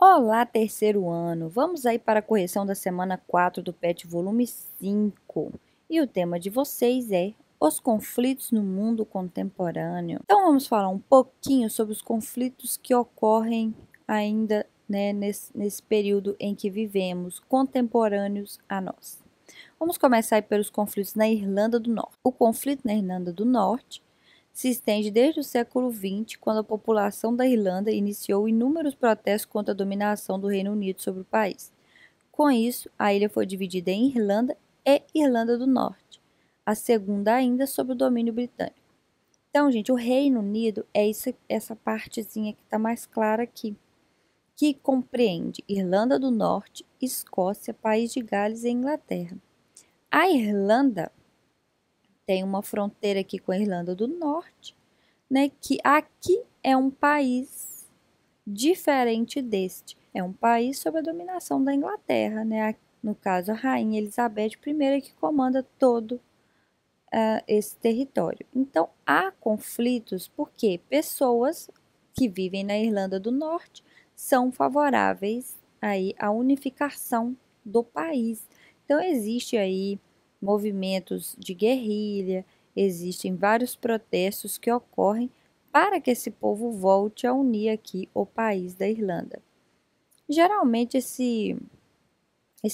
Olá, terceiro ano! Vamos aí para a correção da semana 4 do PET volume 5. E o tema de vocês é os conflitos no mundo contemporâneo. Então vamos falar um pouquinho sobre os conflitos que ocorrem ainda, né, nesse período em que vivemos, contemporâneos a nós. Vamos começar aí pelos conflitos na Irlanda do Norte. O conflito na Irlanda do Norte se estende desde o século XX, quando a população da Irlanda iniciou inúmeros protestos contra a dominação do Reino Unido sobre o país. Com isso, a ilha foi dividida em Irlanda e Irlanda do Norte, a segunda ainda sob o domínio britânico. Então, gente, o Reino Unido é essa partezinha que está mais clara aqui, que compreende Irlanda do Norte, Escócia, País de Gales e Inglaterra. A Irlanda tem uma fronteira aqui com a Irlanda do Norte, né, que aqui é um país diferente deste. É um país sob a dominação da Inglaterra, né? No caso, a Rainha Elizabeth I que comanda todo esse território. Então, há conflitos porque pessoas que vivem na Irlanda do Norte são favoráveis aí à unificação do país. Então, existe aí movimentos de guerrilha, existem vários protestos que ocorrem para que esse povo volte a unir aqui o país da Irlanda. Geralmente esse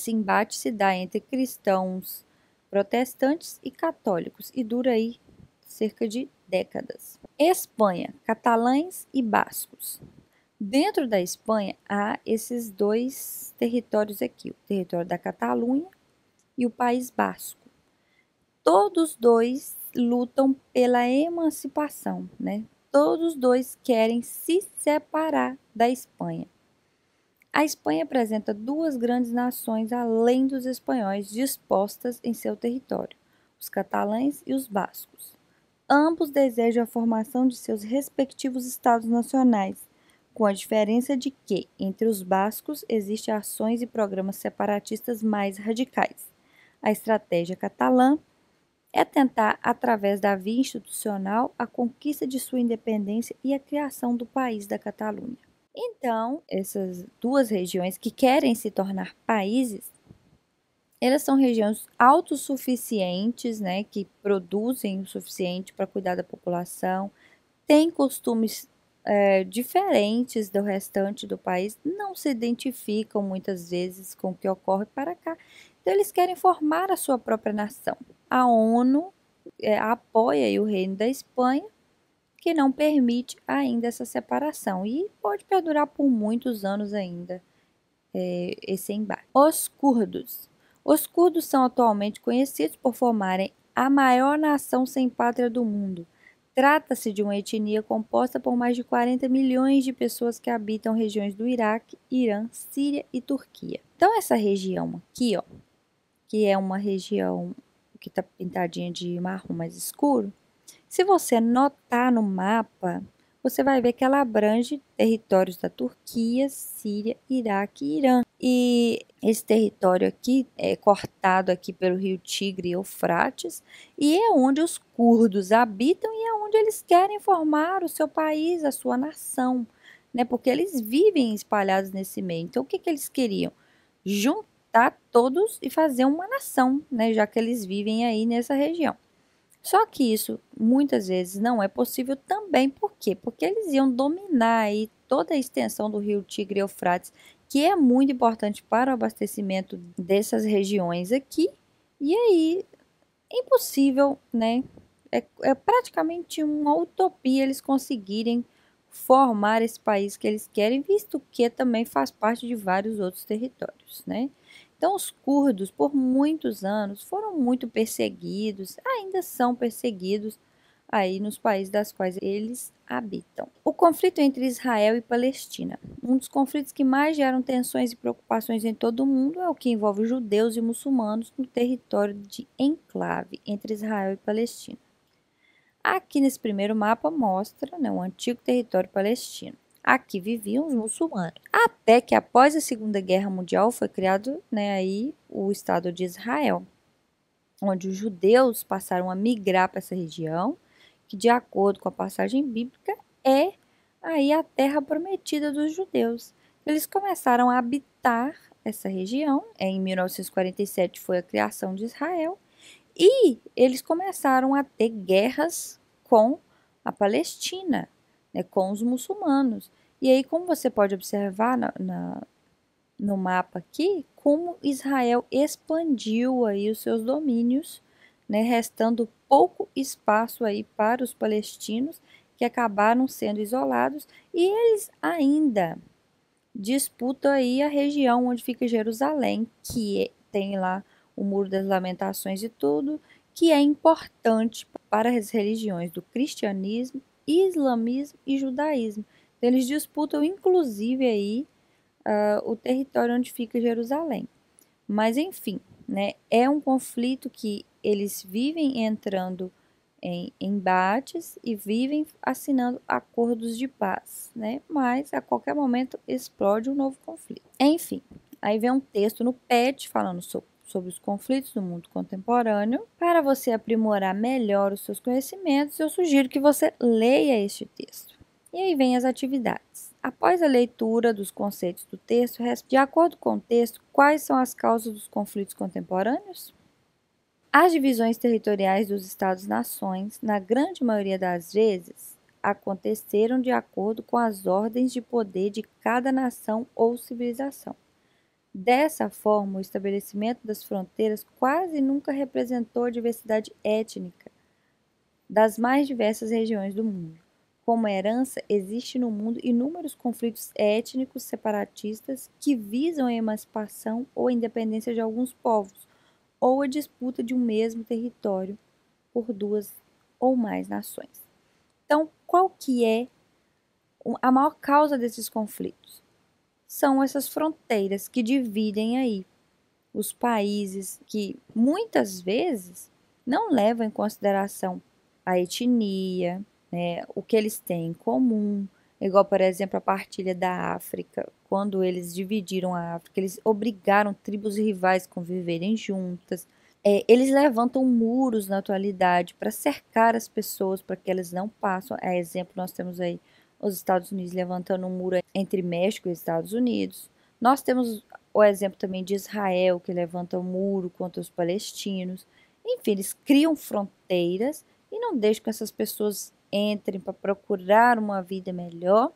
embate se dá entre cristãos, protestantes e católicos e dura aí cerca de décadas. Espanha, catalães e bascos. Dentro da Espanha há esses dois territórios aqui, o território da Catalunha e o País Basco. Todos dois lutam pela emancipação, né? Todos dois querem se separar da Espanha. A Espanha apresenta duas grandes nações além dos espanhóis dispostas em seu território, os catalães e os bascos. Ambos desejam a formação de seus respectivos estados nacionais, com a diferença de que, entre os bascos, existem ações e programas separatistas mais radicais. A estratégia catalã é tentar, através da via institucional, a conquista de sua independência e a criação do país da Catalunha. Então, essas duas regiões que querem se tornar países, elas são regiões autossuficientes, né, que produzem o suficiente para cuidar da população, têm costumes diferentes do restante do país, não se identificam muitas vezes com o que ocorre para cá. Então, eles querem formar a sua própria nação. A ONU apoia o Reino da Espanha, que não permite ainda essa separação e pode perdurar por muitos anos ainda esse embate. Os curdos. Os curdos são atualmente conhecidos por formarem a maior nação sem pátria do mundo. Trata-se de uma etnia composta por mais de 40 milhões de pessoas que habitam regiões do Iraque, Irã, Síria e Turquia. Então, essa região aqui, ó, que é uma região que está pintadinha de marrom mais escuro, se você notar no mapa, você vai ver que ela abrange territórios da Turquia, Síria, Iraque e Irã. E esse território aqui é cortado aqui pelo rio Tigre e Eufrates, e é onde os curdos habitam e é onde eles querem formar o seu país, a sua nação, né? Porque eles vivem espalhados nesse meio. Então, o que que eles queriam? Juntar todos e fazer uma nação, né? Já que eles vivem aí nessa região. Só que isso muitas vezes não é possível também, por quê? Porque eles iam dominar aí toda a extensão do rio Tigre e Eufrates, que é muito importante para o abastecimento dessas regiões aqui, e aí é impossível, né? É praticamente uma utopia eles conseguirem formar esse país que eles querem, visto que também faz parte de vários outros territórios, né? Então, os curdos, por muitos anos, foram muito perseguidos, ainda são perseguidos aí nos países das quais eles habitam. O conflito entre Israel e Palestina. Um dos conflitos que mais geram tensões e preocupações em todo o mundo é o que envolve judeus e muçulmanos no território de enclave entre Israel e Palestina. Aqui nesse primeiro mapa mostra, né, o antigo território palestino. Aqui viviam os muçulmanos. Até que após a Segunda Guerra Mundial foi criado, né, aí o Estado de Israel, onde os judeus passaram a migrar para essa região, que de acordo com a passagem bíblica é aí a terra prometida dos judeus. eles começaram a habitar essa região. Em 1947 foi a criação de Israel. E eles começaram a ter guerras com a Palestina, né, com os muçulmanos. E aí, como você pode observar no mapa aqui, como Israel expandiu aí os seus domínios, né, restando pouco espaço aí para os palestinos, que acabaram sendo isolados, e eles ainda disputam aí a região onde fica Jerusalém, tem lá o Muro das Lamentações e tudo, que é importante para as religiões do cristianismo, islamismo e judaísmo. Então, eles disputam inclusive aí o território onde fica Jerusalém. Mas enfim, né, é um conflito que eles vivem entrando em embates e vivem assinando acordos de paz, né? Mas a qualquer momento explode um novo conflito. Enfim, aí vem um texto no PET falando sobre os conflitos no mundo contemporâneo. Para você aprimorar melhor os seus conhecimentos, eu sugiro que você leia este texto. E aí vem as atividades. Após a leitura dos conceitos do texto, de acordo com o texto, quais são as causas dos conflitos contemporâneos? As divisões territoriais dos Estados-nações, na grande maioria das vezes, aconteceram de acordo com as ordens de poder de cada nação ou civilização. Dessa forma, o estabelecimento das fronteiras quase nunca representou a diversidade étnica das mais diversas regiões do mundo. Como herança, existe no mundo inúmeros conflitos étnicos separatistas que visam a emancipação ou a independência de alguns povos, ou a disputa de um mesmo território por duas ou mais nações. Então, qual que é a maior causa desses conflitos? São essas fronteiras que dividem aí os países, que muitas vezes não levam em consideração a etnia, né, o que eles têm em comum, igual, por exemplo, a partilha da África. Quando eles dividiram a África, eles obrigaram tribos rivais a conviverem juntas. Eles levantam muros na atualidade para cercar as pessoas, para que elas não passem. A exemplo, nós temos aí os Estados Unidos levantando um muro entre México e Estados Unidos. Nós temos o exemplo também de Israel, que levanta um muro contra os palestinos. Enfim, eles criam fronteiras e não deixam que essas pessoas entrem para procurar uma vida melhor,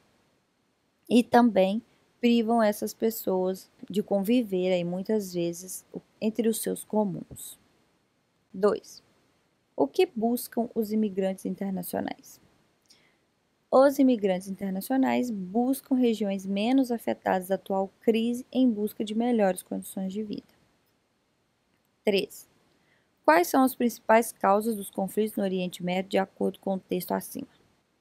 e também privam essas pessoas de conviver aí muitas vezes entre os seus comuns. 2. O que buscam os imigrantes internacionais? Os imigrantes internacionais buscam regiões menos afetadas da atual crise em busca de melhores condições de vida. 3. Quais são as principais causas dos conflitos no Oriente Médio de acordo com o texto acima?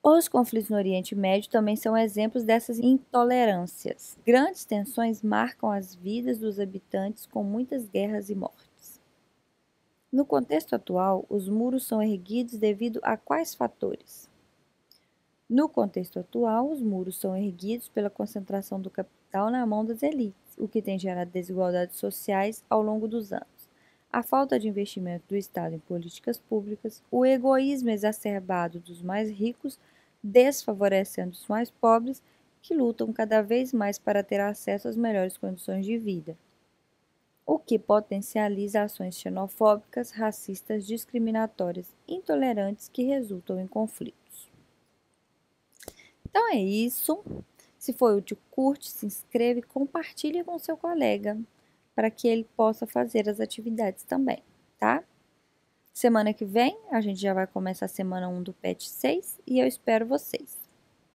Os conflitos no Oriente Médio também são exemplos dessas intolerâncias. Grandes tensões marcam as vidas dos habitantes com muitas guerras e mortes. No contexto atual, os muros são erguidos devido a quais fatores? No contexto atual, os muros são erguidos pela concentração do capital na mão das elites, o que tem gerado desigualdades sociais ao longo dos anos. A falta de investimento do Estado em políticas públicas, o egoísmo exacerbado dos mais ricos, desfavorecendo os mais pobres, que lutam cada vez mais para ter acesso às melhores condições de vida, o que potencializa ações xenofóbicas, racistas, discriminatórias, intolerantes que resultam em conflitos. Então é isso. Se foi útil, curte, se inscreva e compartilhe com seu colega para que ele possa fazer as atividades também, tá? Semana que vem a gente já vai começar a semana 1 do PET 6 e eu espero vocês.